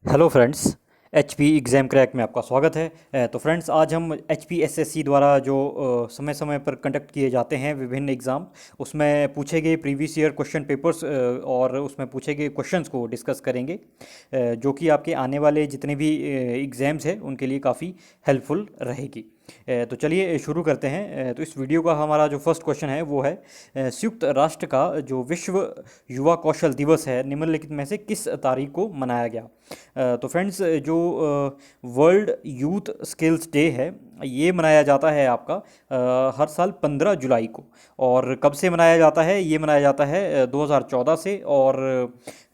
Hello friends. H P exam crack में आपका स्वागत है। तो फ्रेंड्स, आज हम H P S S C द्वारा जो समय समय पर कंडक्ट किए जाते हैं विभिन्न एग्ज़ाम, उसमें पूछे गए प्रीवियस ईयर क्वेश्चन पेपर्स और उसमें पूछे गए क्वेश्चंस को डिस्कस करेंगे, जो कि आपके आने वाले जितने भी एग्ज़ाम्स हैं उनके लिए काफ़ी हेल्पफुल रहेगी। तो चलिए शुरू करते हैं। तो इस वीडियो का हमारा जो फर्स्ट क्वेश्चन है वो है, संयुक्त राष्ट्र का जो विश्व युवा कौशल दिवस है निम्नलिखित में से किस तारीख को मनाया गया। तो फ्रेंड्स, जो वर्ल्ड यूथ स्किल्स डे है ये मनाया जाता है आपका हर साल 15 जुलाई को। और कब से मनाया जाता है? ये मनाया जाता है 2014 से। और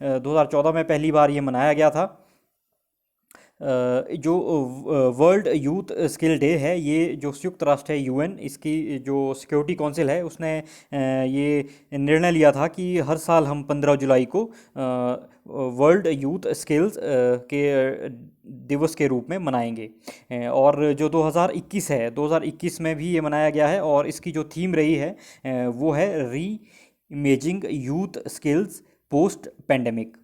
2014 में पहली बार ये मनाया गया था। जो वर्ल्ड यूथ स्किल डे है, ये जो संयुक्त राष्ट्र है यूएन, इसकी जो सिक्योरिटी काउंसिल है उसने ये निर्णय लिया था कि हर साल हम 15 जुलाई को वर्ल्ड यूथ स्किल्स के दिवस के रूप में मनाएंगे। और जो 2021 है, 2021 में भी ये मनाया गया है और इसकी जो थीम रही है वो है री imaging youth skills post pandemic.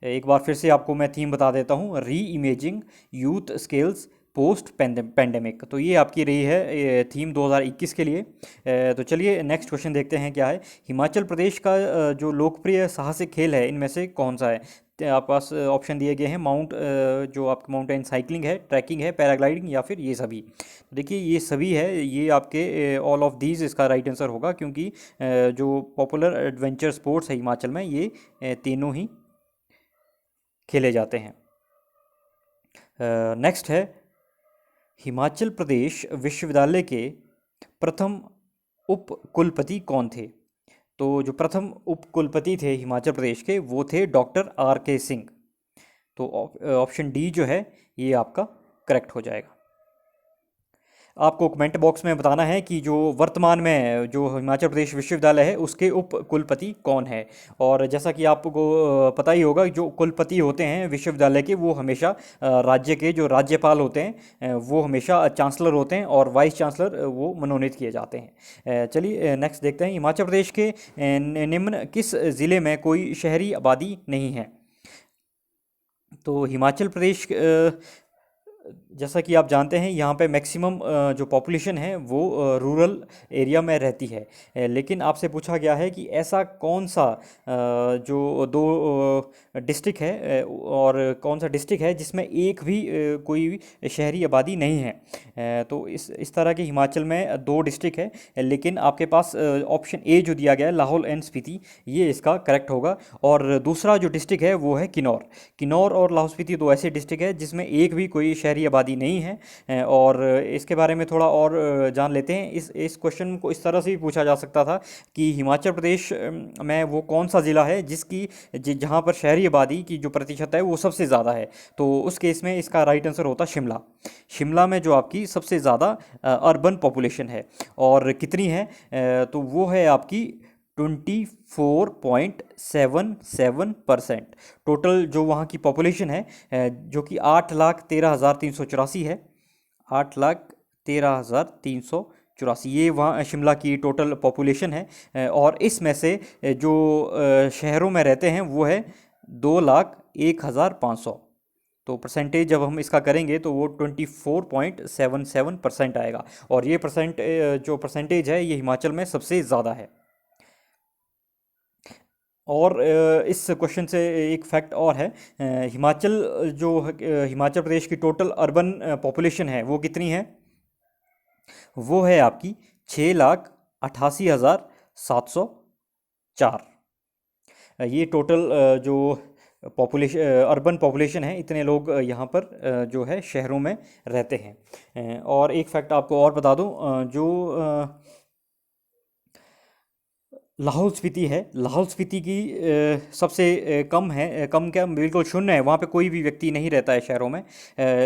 एक बार फिर से आपको मैं थीम बता देता हूँ, री imaging youth skills post pandemic. तो ये आपकी रही है थीम 2021 के लिए। तो चलिए नेक्स्ट क्वेश्चन देखते हैं क्या है। हिमाचल प्रदेश का जो लोकप्रिय साहसिक खेल है इनमें से कौन सा है? तो आपके पास ऑप्शन दिए गए हैं, जो आपका माउंटेन साइकिलिंग है, ट्रैकिंग है, पैराग्लाइडिंग या फिर ये सभी। तो देखिए ये सभी है, ये आपके ऑल ऑफ दीज इसका राइट आंसर होगा, क्योंकि जो पॉपुलर एडवेंचर स्पोर्ट्स है हिमाचल में, ये तीनों ही खेले जाते हैं। नेक्स्ट है, हिमाचल प्रदेश विश्वविद्यालय के प्रथम उप कुलपति कौन थे? तो जो प्रथम उप कुलपति थे हिमाचल प्रदेश के वो थे डॉक्टर आर के सिंह। तो ऑप्शन डी जो है ये आपका करेक्ट हो जाएगा। आपको कमेंट बॉक्स में बताना है कि जो वर्तमान में जो हिमाचल प्रदेश विश्वविद्यालय है उसके उप कुलपति कौन है। और जैसा कि आपको पता ही होगा, जो कुलपति होते हैं विश्वविद्यालय के वो हमेशा राज्य के जो राज्यपाल होते हैं वो हमेशा चांसलर होते हैं, और वाइस चांसलर वो मनोनीत किए जाते हैं। चलिए नेक्स्ट देखते हैं। हिमाचल प्रदेश के निम्न किस ज़िले में कोई शहरी आबादी नहीं है? तो हिमाचल प्रदेश, जैसा कि आप जानते हैं, यहाँ पे मैक्सिमम जो पॉपुलेशन है वो रूरल एरिया में रहती है। लेकिन आपसे पूछा गया है कि ऐसा कौन सा जो दो डिस्ट्रिक्ट है, और कौन सा डिस्ट्रिक्ट है जिसमें एक भी कोई भी शहरी आबादी नहीं है। तो इस तरह के हिमाचल में दो डिस्ट्रिक्ट है, लेकिन आपके पास ऑप्शन ए जो दिया गया है लाहौल एंड स्पीति, ये इसका करेक्ट होगा। और दूसरा जो डिस्ट्रिक्ट है वो है किन्नौर। किन्नौर और लाहौल स्पीति दो ऐसे डिस्ट्रिक्ट है जिसमें एक भी कोई शहरी आबादी नहीं है। और इसके बारे में थोड़ा और जान लेते हैं। इस क्वेश्चन को इस तरह से भी पूछा जा सकता था कि हिमाचल प्रदेश में वो कौन सा ज़िला है जहाँ पर शहरी आबादी की जो प्रतिशत है वो सबसे ज़्यादा है। तो उस केस में इसका राइट आंसर होता शिमला। शिमला में जो आपकी सबसे ज़्यादा अर्बन पॉपुलेशन है, और कितनी है? तो वो है आपकी 24.77%। टोटल जो वहाँ की पॉपुलेशन है, जो कि 8,13,384 है। 8,13,384, ये वहाँ शिमला की टोटल पॉपुलेशन है। और इसमें से जो शहरों में रहते हैं वो है 2,01,500। तो परसेंटेज जब हम इसका करेंगे तो वो 24.77% आएगा। और ये जो परसेंटेज है ये हिमाचल में सबसे ज़्यादा है। और इस क्वेश्चन से एक फैक्ट और है, हिमाचल प्रदेश की टोटल अर्बन पॉपुलेशन है वो कितनी है? वो है आपकी 6,88,704। ये टोटल जो पॉपुलेशन अर्बन पॉपुलेशन है, इतने लोग यहाँ पर जो है शहरों में रहते हैं। और एक फैक्ट आपको और बता दूँ, जो लाहौल स्पीति है, लाहौल स्पीति की सबसे कम है, कम क्या बिल्कुल शून्य है, वहाँ पे कोई भी व्यक्ति नहीं रहता है शहरों में।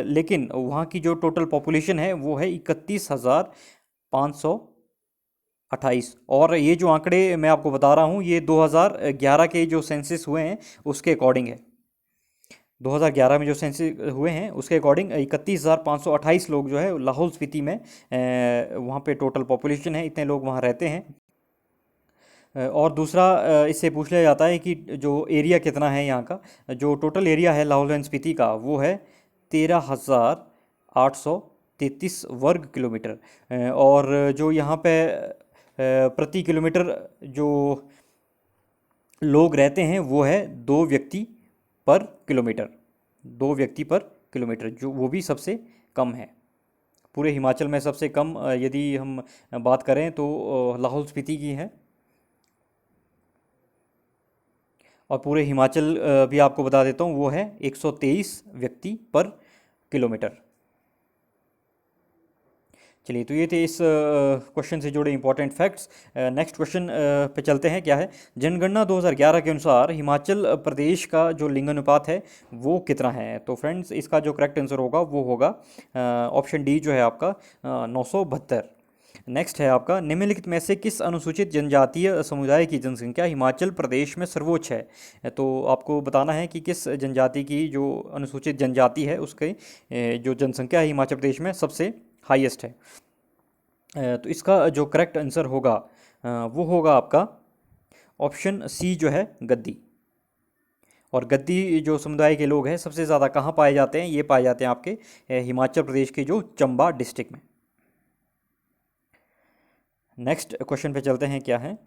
लेकिन वहाँ की जो टोटल पॉपुलेशन है वो है 31,528। और ये जो आंकड़े मैं आपको बता रहा हूँ ये 2011 के जो सेंसस हुए हैं उसके अकॉर्डिंग है। 2011 में जो सेंसस हुए हैं उसके अकॉर्डिंग 31,528 लोग जो है लाहौल स्पीति में वहाँ पे टोटल पॉपुलेशन है, इतने लोग वहाँ रहते हैं। और दूसरा इससे पूछ लिया जाता है कि जो एरिया कितना है यहाँ का, जो टोटल एरिया है लाहौल एंड स्पीति का वो है 13,833 वर्ग किलोमीटर। और जो यहाँ पे प्रति किलोमीटर जो लोग रहते हैं वो है 2 व्यक्ति पर किलोमीटर। 2 व्यक्ति पर किलोमीटर जो वो भी सबसे कम है पूरे हिमाचल में। सबसे कम यदि हम बात करें तो लाहौल स्पीति की है। और पूरे हिमाचल भी आपको बता देता हूँ वो है 123 व्यक्ति पर किलोमीटर। चलिए, तो ये थे इस क्वेश्चन से जुड़े इंपॉर्टेंट फैक्ट्स। नेक्स्ट क्वेश्चन पे चलते हैं। क्या है? जनगणना 2011 के अनुसार हिमाचल प्रदेश का जो लिंगानुपात है वो कितना है? तो फ्रेंड्स, इसका जो करेक्ट आंसर होगा वो होगा ऑप्शन डी जो है आपका 972। नेक्स्ट है आपका, निम्नलिखित में से किस अनुसूचित जनजातीय समुदाय की जनसंख्या हिमाचल प्रदेश में सर्वोच्च है? तो आपको बताना है कि किस जनजाति की जो अनुसूचित जनजाति है उसकी जो जनसंख्या है हिमाचल प्रदेश में सबसे हाईएस्ट है। तो इसका जो करेक्ट आंसर होगा वो होगा आपका ऑप्शन सी जो है गद्दी। और गद्दी जो समुदाय के लोग हैं सबसे ज़्यादा कहाँ पाए जाते हैं? ये पाए जाते हैं आपके हिमाचल प्रदेश के जो चंबा डिस्ट्रिक्ट में। नेक्स्ट क्वेश्चन पे चलते हैं। क्या है?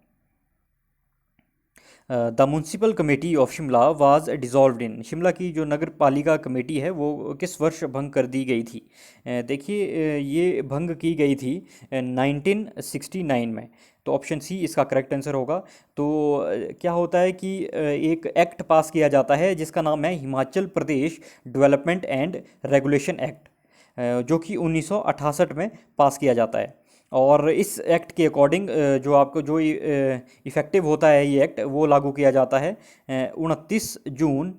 The municipal committee of Shimla was dissolved in. Shimla की जो नगर पालिका कमेटी है वो किस वर्ष भंग कर दी गई थी? देखिए, ये भंग की गई थी 1969 में। तो ऑप्शन सी इसका करेक्ट आंसर होगा। तो क्या होता है कि एक एक्ट पास किया जाता है जिसका नाम है Himachal Pradesh development and regulation act, जो कि 1968 में पास किया जाता है। और इस एक्ट के अकॉर्डिंग जो आपको जो इफ़ेक्टिव होता है ये एक्ट वो लागू किया जाता है 29 जून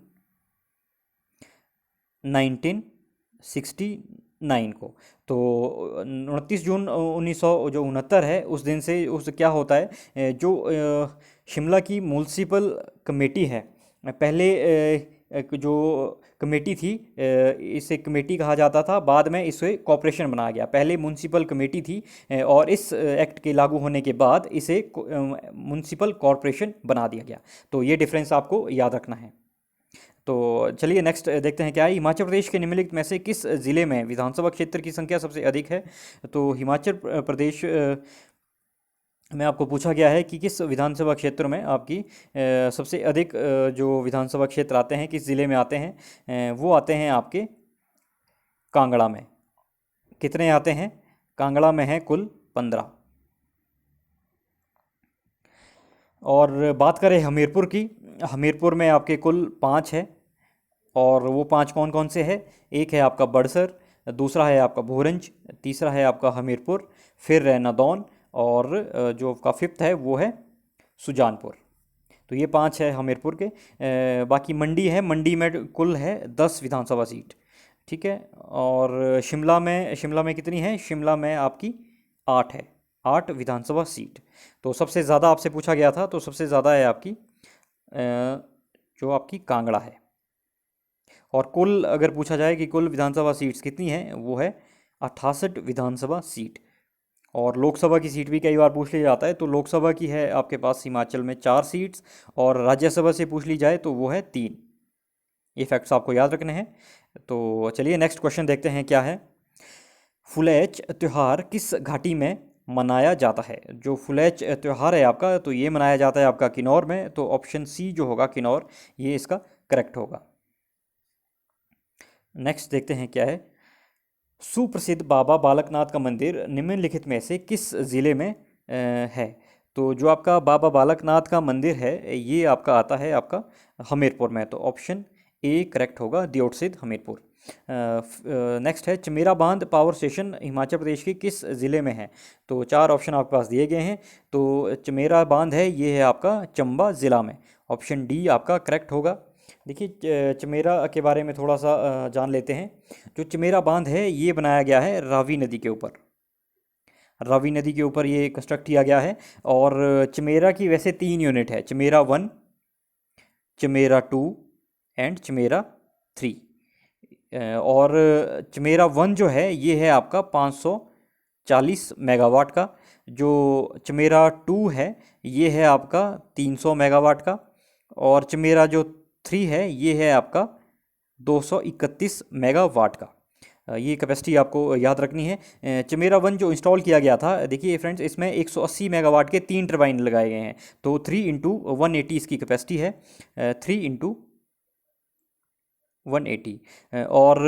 1969 को। तो 29 जून 1969 है उस दिन से उस क्या होता है जो शिमला की म्यूनसिपल कमेटी है पहले एक जो कमेटी थी इसे कमेटी कहा जाता था, बाद में इसे कॉरपोरेशन बनाया गया। पहले म्यूनसिपल कमेटी थी और इस एक्ट के लागू होने के बाद इसे म्यूनसिपल कॉरपोरेशन बना दिया गया। तो ये डिफरेंस आपको याद रखना है। तो चलिए नेक्स्ट देखते हैं। क्या है? हिमाचल प्रदेश के निम्नलिखित में से किस ज़िले में विधानसभा क्षेत्र की संख्या सबसे अधिक है? तो हिमाचल प्रदेश में आपको पूछा गया है कि किस विधानसभा क्षेत्र में आपकी सबसे अधिक जो विधानसभा क्षेत्र आते हैं किस ज़िले में आते हैं? वो आते हैं आपके कांगड़ा में। कितने आते हैं? कांगड़ा में है कुल 15। और बात करें हमीरपुर की, हमीरपुर में आपके कुल 5 है। और वो 5 कौन कौन से है? एक है आपका बड़सर, दूसरा है आपका भोरंज, तीसरा है आपका हमीरपुर, फिर है नादौन, और जो आपका फिफ्थ है वो है सुजानपुर। तो ये 5 है हमीरपुर के। बाकी मंडी है, मंडी में कुल है 10 विधानसभा सीट। ठीक है। और शिमला में कितनी है? शिमला में आपकी 8 है, 8 विधानसभा सीट। तो सबसे ज़्यादा आपसे पूछा गया था तो सबसे ज़्यादा है आपकी जो आपकी कांगड़ा है। और कुल अगर पूछा जाए कि कुल विधानसभा सीट्स कितनी हैं, वो है 68 विधानसभा सीट। और लोकसभा की सीट भी कई बार पूछ लिया जाता है। तो लोकसभा की है आपके पास हिमाचल में 4 सीट्स, और राज्यसभा से पूछ ली जाए तो वो है 3। ये फैक्ट्स आपको याद रखने हैं। तो चलिए नेक्स्ट क्वेश्चन देखते हैं। क्या है? फुलेच त्यौहार किस घाटी में मनाया जाता है? जो फुलेच त्यौहार है आपका तो ये मनाया जाता है आपका किन्नौर में। तो ऑप्शन सी जो होगा किन्नौर, ये इसका करेक्ट होगा। नेक्स्ट देखते हैं। क्या है? सुप्रसिद्ध बाबा बालकनाथ का मंदिर निम्नलिखित में से किस ज़िले में है? तो जो आपका बाबा बालकनाथ का मंदिर है ये आपका आता है आपका हमीरपुर में। तो ऑप्शन ए करेक्ट होगा, दियोटसिद्ध हमीरपुर। नेक्स्ट है, चमेरा बांध पावर स्टेशन हिमाचल प्रदेश के किस ज़िले में है? तो 4 ऑप्शन आपके पास दिए गए हैं। तो चमेरा बांध है ये है आपका चंबा ज़िला में। ऑप्शन डी आपका करेक्ट होगा। देखिए, चमेरा के बारे में थोड़ा सा जान लेते हैं। जो चमेरा बांध है ये बनाया गया है रावी नदी के ऊपर। रावी नदी के ऊपर ये कंस्ट्रक्ट किया गया है। और चमेरा की वैसे 3 यूनिट है, चमेरा 1, चमेरा 2 एंड चमेरा 3। और चमेरा 1 जो है ये है आपका 500 मेगावाट का। जो चमेरा 2 है ये है आपका 300 मेगावाट का। और चमेरा जो 3 है ये है आपका 231 मेगावाट का। ये कैपेसिटी आपको याद रखनी है। चमेरा 1 जो इंस्टॉल किया गया था, देखिए फ्रेंड्स, इसमें 180 मेगावाट के 3 टरबाइन लगाए गए हैं। तो 3 × 180 इसकी कैपेसिटी है। 3 × 180। और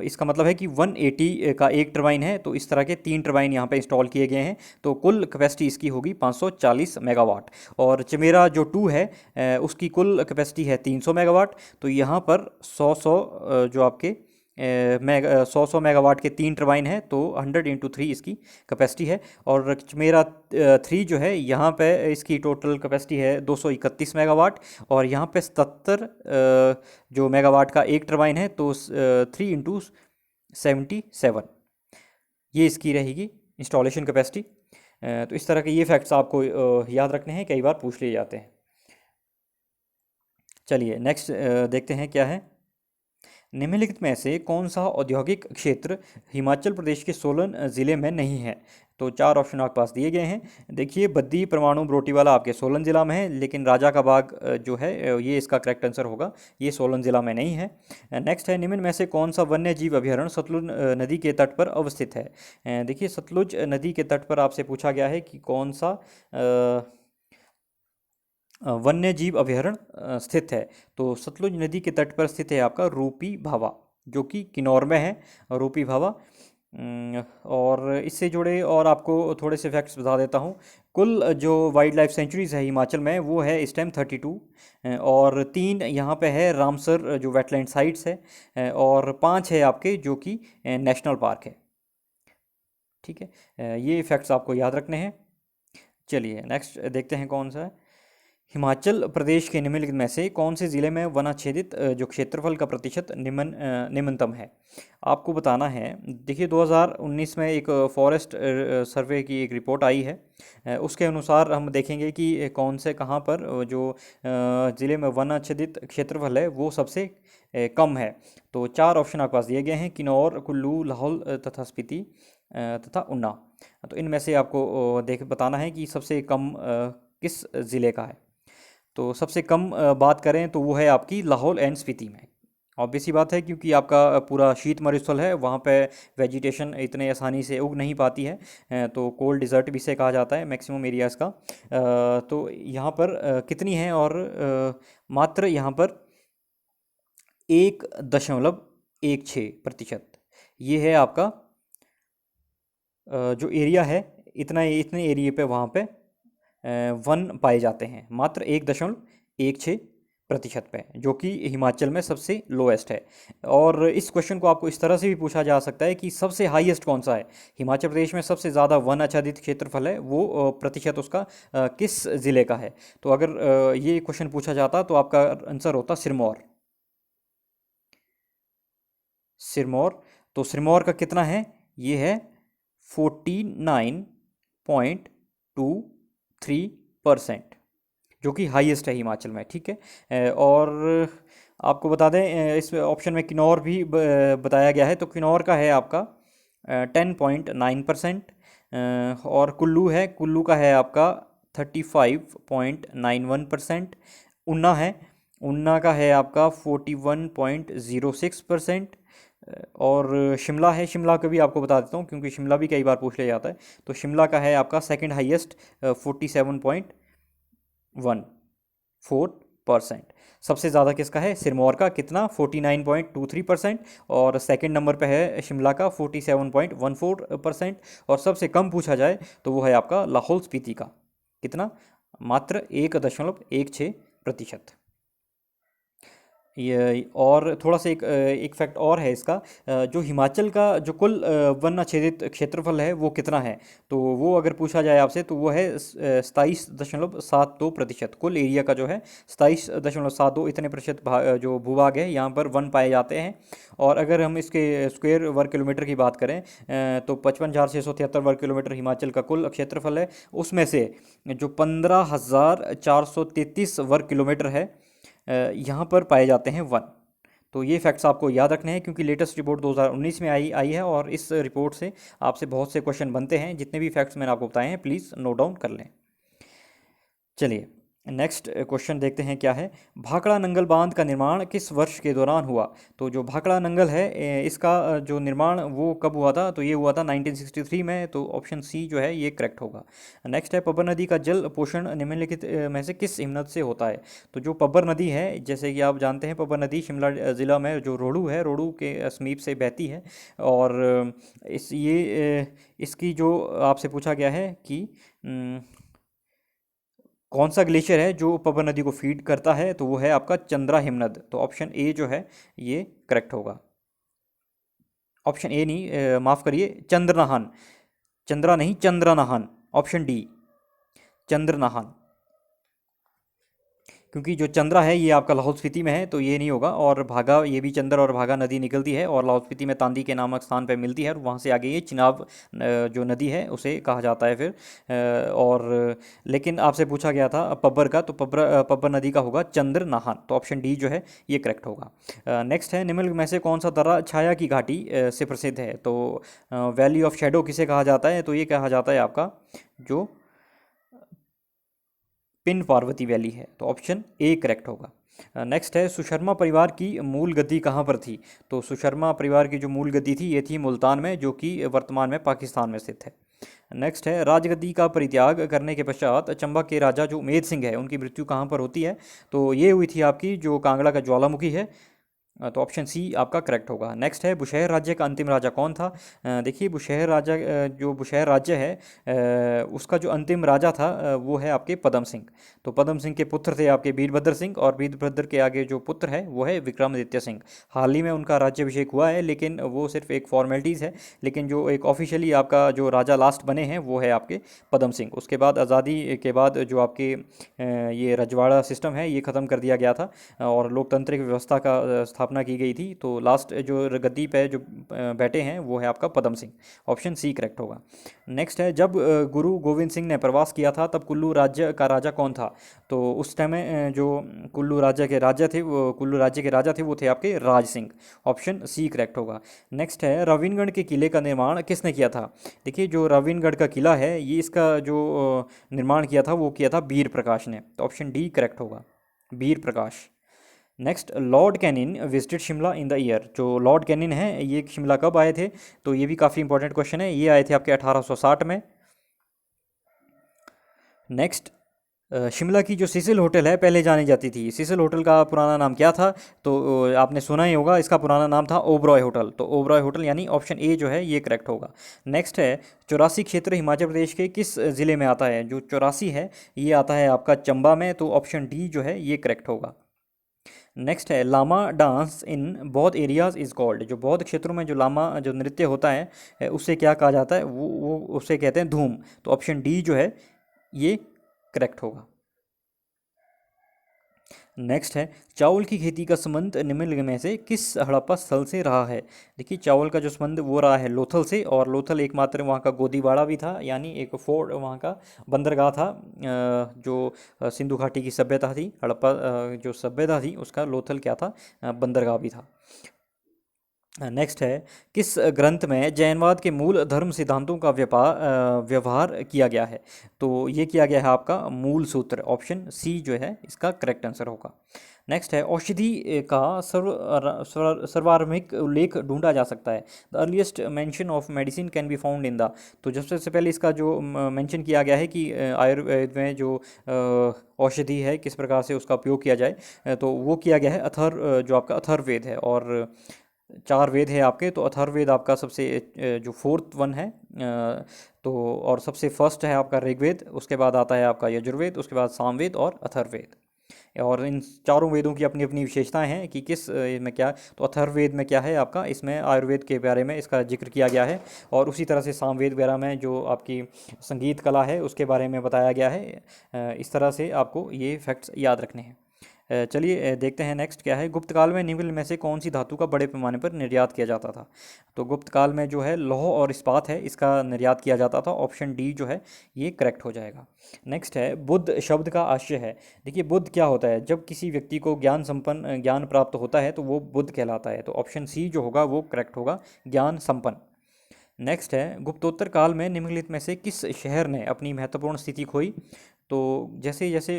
इसका मतलब है कि 180 का एक टरबाइन है, तो इस तरह के 3 टरबाइन यहाँ पे इंस्टॉल किए गए हैं। तो कुल कैपेसिटी इसकी होगी 540 मेगावाट। और चमेरा जो 2 है उसकी कुल कैपेसिटी है 300 मेगावाट। तो यहाँ पर 100 जो आपके 100 मेगावाट के 3 टरबाइन है, तो 100 × 3 इसकी कैपेसिटी है। और चमेरा 3 जो है यहाँ पे इसकी टोटल कैपेसिटी है 231 मेगावाट। और यहाँ पे 77 जो मेगावाट का एक टरबाइन है, तो 3 × 77 ये इसकी रहेगी इंस्टॉलेशन कैपेसिटी। तो इस तरह के ये फैक्ट्स आपको याद रखने हैं, कई बार पूछ लिए जाते हैं। चलिए नेक्स्ट देखते हैं क्या है। निम्नलिखित में से कौन सा औद्योगिक क्षेत्र हिमाचल प्रदेश के सोलन ज़िले में नहीं है? तो 4 ऑप्शन आपके पास दिए गए हैं। देखिए, बद्दी परमाणु बरोटीवाला आपके सोलन ज़िला में है, लेकिन राजा का बाग जो है ये इसका करेक्ट आंसर होगा, ये सोलन ज़िला में नहीं है। नेक्स्ट है, निम्न में से कौन सा वन्य जीव अभयारण्य सतलुज नदी के तट पर अवस्थित है? देखिए, सतलुज नदी के तट पर आपसे पूछा गया है कि कौन सा वन्य जीव अभयारण्य स्थित है। तो सतलुज नदी के तट पर स्थित है आपका रूपी भावा, जो कि किन्नौर में है, रूपी भावा। और इससे जुड़े और आपको थोड़े से फैक्ट्स बता देता हूँ। कुल जो वाइल्ड लाइफ सेंचुरीज़ है हिमाचल में, वो है इस टाइम 32। और 3 यहाँ पे है रामसर जो वेटलैंड साइट्स है, और 5 है आपके जो कि नेशनल पार्क है। ठीक है, ये फैक्ट्स आपको याद रखने हैं। चलिए नेक्स्ट देखते हैं कौन सा है। हिमाचल प्रदेश के निम्नलिखित में से कौन से ज़िले में वनाच्छेदित जो क्षेत्रफल का प्रतिशत निम्नतम है? आपको बताना है। देखिए, 2019 में एक फॉरेस्ट सर्वे की एक रिपोर्ट आई है। उसके अनुसार हम देखेंगे कि कौन से कहाँ पर जो ज़िले में वनाच्छेदित क्षेत्रफल है वो सबसे कम है। तो 4 ऑप्शन आपके पास दिए गए हैं: किन्नौर, कुल्लू, लाहौल तथा स्पीति तथा ऊना। तो इनमें से आपको देख बताना है कि सबसे कम किस ज़िले का है। तो सबसे कम बात करें तो वो है आपकी लाहौल एंड स्पीति में। ऑब्वियस सी बात है, क्योंकि आपका पूरा शीत मरुस्थल है, वहाँ पे वेजिटेशन इतने आसानी से उग नहीं पाती है। तो कोल्ड डिज़र्ट भी इसे कहा जाता है मैक्सिमम एरियाज़ का। तो यहाँ पर कितनी है? और मात्र यहाँ पर 1.16% ये है आपका जो एरिया है। इतने एरिया पे वहाँ पे वन पाए जाते हैं, मात्र 1.16% पे, जो कि हिमाचल में सबसे लोएस्ट है। और इस क्वेश्चन को आपको इस तरह से भी पूछा जा सकता है कि सबसे हाईएस्ट कौन सा है? हिमाचल प्रदेश में सबसे ज़्यादा वन आच्छादित क्षेत्रफल है, वो प्रतिशत उसका किस ज़िले का है? तो अगर ये क्वेश्चन पूछा जाता तो आपका आंसर होता सिरमौर। सिरमौर। तो सिरमौर का कितना है? ये है 49.23%, जो कि हाईएस्ट है हिमाचल में। ठीक है, और आपको बता दें इस ऑप्शन में किन्नौर भी बताया गया है। तो किन्नौर का है आपका 10.9%। और कुल्लू है, कुल्लू का है आपका 35.91%। ऊना है, ऊना का है आपका 41.06%। और शिमला है, शिमला का भी आपको बता देता हूँ क्योंकि शिमला भी कई बार पूछ लिया जाता है। तो शिमला का है आपका सेकंड हाईएस्ट 47.14%। सबसे ज़्यादा किसका है? सिरमौर का। कितना? 49.23%। और सेकंड नंबर पे है शिमला का 47.14%। और सबसे कम पूछा जाए तो वो है आपका लाहौल स्पीति का। कितना? मात्र 1.16%। ये और थोड़ा सा एक फैक्ट और है इसका। जो हिमाचल का जो कुल वन आच्छादित क्षेत्रफल है वो कितना है? तो वो अगर पूछा जाए आपसे तो वो है 27.72%। कुल एरिया का जो है 27.72 इतने प्रतिशत जो भूभाग है यहाँ पर वन पाए जाते हैं। और अगर हम इसके स्क्वायर वर्ग किलोमीटर की बात करें तो 55,673 वर्ग किलोमीटर हिमाचल का कुल क्षेत्रफल है। उसमें से जो 15,433 वर्ग किलोमीटर है यहाँ पर पाए जाते हैं वन। तो ये फैक्ट्स आपको याद रखने हैं, क्योंकि लेटेस्ट रिपोर्ट 2019 में आई आई है और इस रिपोर्ट से आपसे बहुत से क्वेश्चन बनते हैं। जितने भी फैक्ट्स मैंने आपको बताए हैं प्लीज़ नोट डाउन कर लें। चलिए नेक्स्ट क्वेश्चन देखते हैं क्या है। भाखड़ा नंगल बांध का निर्माण किस वर्ष के दौरान हुआ? तो जो भाखड़ा नंगल है इसका जो निर्माण वो कब हुआ था? तो ये हुआ था 1963 में। तो ऑप्शन सी जो है ये करेक्ट होगा। नेक्स्ट है, पब्बर नदी का जल पोषण निम्नलिखित में से किस हिमनद से होता है? तो जो पब्बर नदी है, जैसे कि आप जानते हैं, पब्बर नदी शिमला ज़िला में जो रोहड़ू है, रोहड़ू के समीप से बहती है। और इसकी जो आपसे पूछा गया है कि कौन सा ग्लेशियर है जो पब्बर नदी को फीड करता है? तो वो है आपका चंद्रा हिमनद। तो ऑप्शन ए जो है ये करेक्ट होगा। ऑप्शन ए नहीं, माफ़ करिए, चंद्रनाहन, चंद्रा नहीं चंद्रनाहन, ऑप्शन डी चंद्रनाहन। क्योंकि जो चंद्रा है ये आपका लाहौल स्पीति में है, तो ये नहीं होगा। और भागा, ये भी चंद्र और भागा नदी निकलती है और लाहौल स्पीति में तांदी के नामक स्थान पर मिलती है, और वहाँ से आगे ये चिनाब जो नदी है उसे कहा जाता है फिर। और लेकिन आपसे पूछा गया था पब्बर का, तो पब्बर नदी का होगा चंद्र नाहन। तो ऑप्शन डी जो है ये करेक्ट होगा। नेक्स्ट है, निम्नलिखित में से कौन सा दर्रा छाया की घाटी से प्रसिद्ध है? तो वैली ऑफ शेडो किसे कहा जाता है? तो ये कहा जाता है आपका जो पिन पार्वती वैली है। तो ऑप्शन ए करेक्ट होगा। नेक्स्ट है, सुशर्मा परिवार की मूल गद्दी कहाँ पर थी? तो सुशर्मा परिवार की जो मूल गद्दी थी ये थी मुल्तान में, जो कि वर्तमान में पाकिस्तान में स्थित है। नेक्स्ट है, राजगद्दी का परित्याग करने के पश्चात चंबा के राजा जो उमेद सिंह है उनकी मृत्यु कहाँ पर होती है? तो ये हुई थी आपकी जो कांगड़ा का ज्वालामुखी है। तो ऑप्शन सी आपका करेक्ट होगा। नेक्स्ट है, बुशहर राज्य का अंतिम राजा कौन था? देखिए, बुशहर राजा जो बुशहर राज्य है उसका जो अंतिम राजा था वो है आपके पदम सिंह। तो पदम सिंह के पुत्र थे आपके वीरभद्र सिंह, और वीरभद्र के आगे जो पुत्र है वो है विक्रमादित्य सिंह। हाल ही में उनका राज्याभिषेक हुआ है, लेकिन वो सिर्फ एक फॉर्मेलिटीज़ है। लेकिन जो एक ऑफिशियली आपका जो राजा लास्ट बने हैं वो है आपके पदम सिंह। उसके बाद आज़ादी के बाद जो आपके ये रजवाड़ा सिस्टम है ये ख़त्म कर दिया गया था और लोकतांत्रिक व्यवस्था का स्थापना की गई थी। तो लास्ट जो गद्दी पे जो बैठे हैं वो है आपका Padam Singh. Option C correct होगा। नेक्स्ट है, जब गुरु गोविंद सिंह ने प्रवास किया था तब कुल्लू राज्य का राजा कौन था? तो उस टाइम में जो कुल्लू राज्य के राजा थे वो थे आपके Raj Singh. Option C correct होगा। नेक्स्ट है, रविनगढ़ के किले का निर्माण किसने किया था? देखिए, जो रविनगढ़ का किला है ये इसका जो निर्माण किया था वो किया था वीर प्रकाश ने। तो ऑप्शन डी करेक्ट होगा, Veer Prakash. Next, Lord Canning visited Shimla in the year. जो लॉर्ड कैनिन है ये शिमला कब आए थे? तो ये भी काफ़ी इंपॉर्टेंट क्वेश्चन है। ये आए थे आपके 1860 में। नेक्स्ट, शिमला की जो सिसिल होटल है पहले जानी जाती थी, सिसिल होटल का पुराना नाम क्या था? तो आपने सुना ही होगा, इसका पुराना नाम था ओबरॉय होटल। तो ओबरॉय होटल यानी ऑप्शन ए जो है ये करेक्ट होगा। नेक्स्ट है, 84 क्षेत्र हिमाचल प्रदेश के किस ज़िले में आता है? जो 84 है ये आता है आपका चंबा में। तो ऑप्शन डी जो है ये करेक्ट होगा। नेक्स्ट है, लामा डांस इन बौद्ध एरियाज इज कॉल्ड। जो बौद्ध क्षेत्रों में जो लामा जो नृत्य होता है उससे क्या कहा जाता है? वो उससे कहते हैं धूम। तो ऑप्शन डी जो है ये करेक्ट होगा। नेक्स्ट है, चावल की खेती का संबंध निम्नलिखित में से किस हड़प्पा स्थल से रहा है? देखिए, चावल का जो संबंध वो रहा है लोथल से, और लोथल एकमात्र वहाँ का गोदीवाड़ा भी था, यानी एक फोर्ट वहाँ का बंदरगाह था। जो सिंधु घाटी की सभ्यता थी, हड़प्पा जो सभ्यता थी उसका लोथल क्या था? बंदरगाह भी था। नेक्स्ट है, किस ग्रंथ में जैनवाद के मूल धर्म सिद्धांतों का व्यवहार किया गया है? तो ये किया गया है आपका मूल सूत्र। ऑप्शन सी जो है इसका करेक्ट आंसर होगा। नेक्स्ट है, औषधि का सर्वारंभिक उल्लेख ढूंढा जा सकता है। The earliest mention of medicine can be found in the. तो सबसे पहले इसका जो मेंशन किया गया है कि आयुर्वेद में जो औषधि है किस प्रकार से उसका उपयोग किया जाए, तो वो किया गया है जो आपका अथर्ववेद है। और 4 वेद है आपके, तो अथर्ववेद आपका सबसे जो फोर्थ वन है। तो और सबसे फर्स्ट है आपका ऋग्वेद, उसके बाद आता है आपका यजुर्वेद, उसके बाद सामवेद और अथर्ववेद। और इन चारों वेदों की अपनी अपनी विशेषताएं हैं कि किस में क्या। तो अथर्ववेद में क्या है आपका, इसमें आयुर्वेद के बारे में इसका जिक्र किया गया है। और उसी तरह से सामवेद वगैरह में जो आपकी संगीत कला है उसके बारे में बताया गया है। इस तरह से आपको ये फैक्ट्स याद रखने हैं। चलिए देखते हैं नेक्स्ट क्या है। गुप्त काल में निम्नलिखित में से कौन सी धातु का बड़े पैमाने पर निर्यात किया जाता था? तो गुप्त काल में जो है लौह और इस्पात है, इसका निर्यात किया जाता था। ऑप्शन डी जो है ये करेक्ट हो जाएगा। नेक्स्ट है बुद्ध शब्द का आशय है। देखिए बुद्ध क्या होता है, जब किसी व्यक्ति को ज्ञान प्राप्त होता है तो वो बुद्ध कहलाता है। तो ऑप्शन सी जो होगा वो करेक्ट होगा, ज्ञान संपन्न। नेक्स्ट है गुप्तोत्तर काल में निम्नलिखित में से किस शहर ने अपनी महत्वपूर्ण स्थिति खोई? तो जैसे जैसे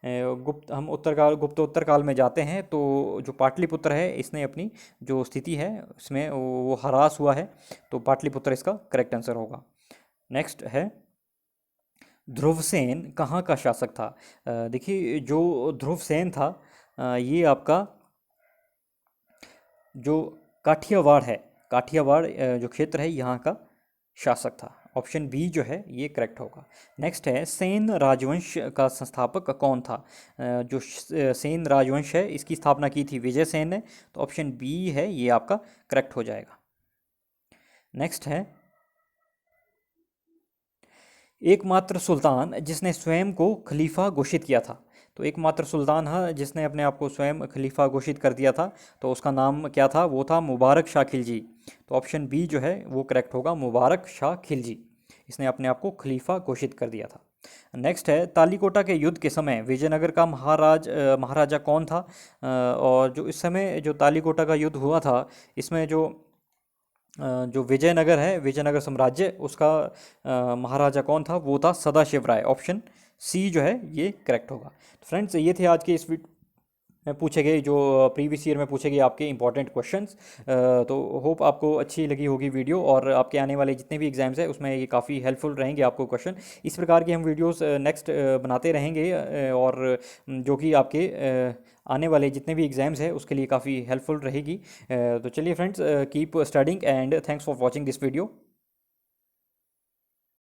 गुप्तोत्तर काल में जाते हैं तो जो पाटलिपुत्र है इसने अपनी जो स्थिति है उसमें वो ह्रास हुआ है। तो पाटलिपुत्र इसका करेक्ट आंसर होगा। नेक्स्ट है ध्रुवसेन कहाँ का शासक था? देखिए जो ध्रुवसेन था ये आपका जो काठियावाड़ है, काठियावाड़ जो क्षेत्र है यहाँ का शासक था। ऑप्शन बी जो है ये करेक्ट होगा। नेक्स्ट है सेन राजवंश का संस्थापक कौन था? जो सेन राजवंश है इसकी स्थापना की थी विजय सेन ने। तो ऑप्शन बी है ये आपका करेक्ट हो जाएगा। नेक्स्ट है एकमात्र सुल्तान जिसने स्वयं को खलीफा घोषित किया था। तो एकमात्र सुल्तान है जिसने अपने आप को स्वयं खलीफा घोषित कर दिया था, तो उसका नाम क्या था? वो था मुबारक शाह खिलजी। तो ऑप्शन बी जो है वो करेक्ट होगा, मुबारक शाह खिलजी। इसने अपने आप को खलीफा घोषित कर दिया था। नेक्स्ट है तालीकोटा के युद्ध के समय विजयनगर का महाराजा कौन था? और जो इस समय जो तालीकोटा का युद्ध हुआ था इसमें जो विजयनगर है, विजयनगर साम्राज्य, उसका महाराजा कौन था? वो था सदाशिव राय। ऑप्शन सी जो है ये करेक्ट होगा। तो फ्रेंड्स ये थे आज के इस में पूछे गए जो प्रीवियस ईयर में पूछे गए आपके इंपॉर्टेंट क्वेश्चंस। तो होप आपको अच्छी लगी होगी वीडियो, और आपके आने वाले जितने भी एग्जाम्स हैं उसमें ये काफ़ी हेल्पफुल रहेंगे आपको क्वेश्चन। इस प्रकार की हम वीडियोस नेक्स्ट बनाते रहेंगे, और जो कि आपके आने वाले जितने भी एग्जाम्स हैं उसके लिए काफ़ी हेल्पफुल रहेगी। तो चलिए friends, keep studying and thanks for watching this video.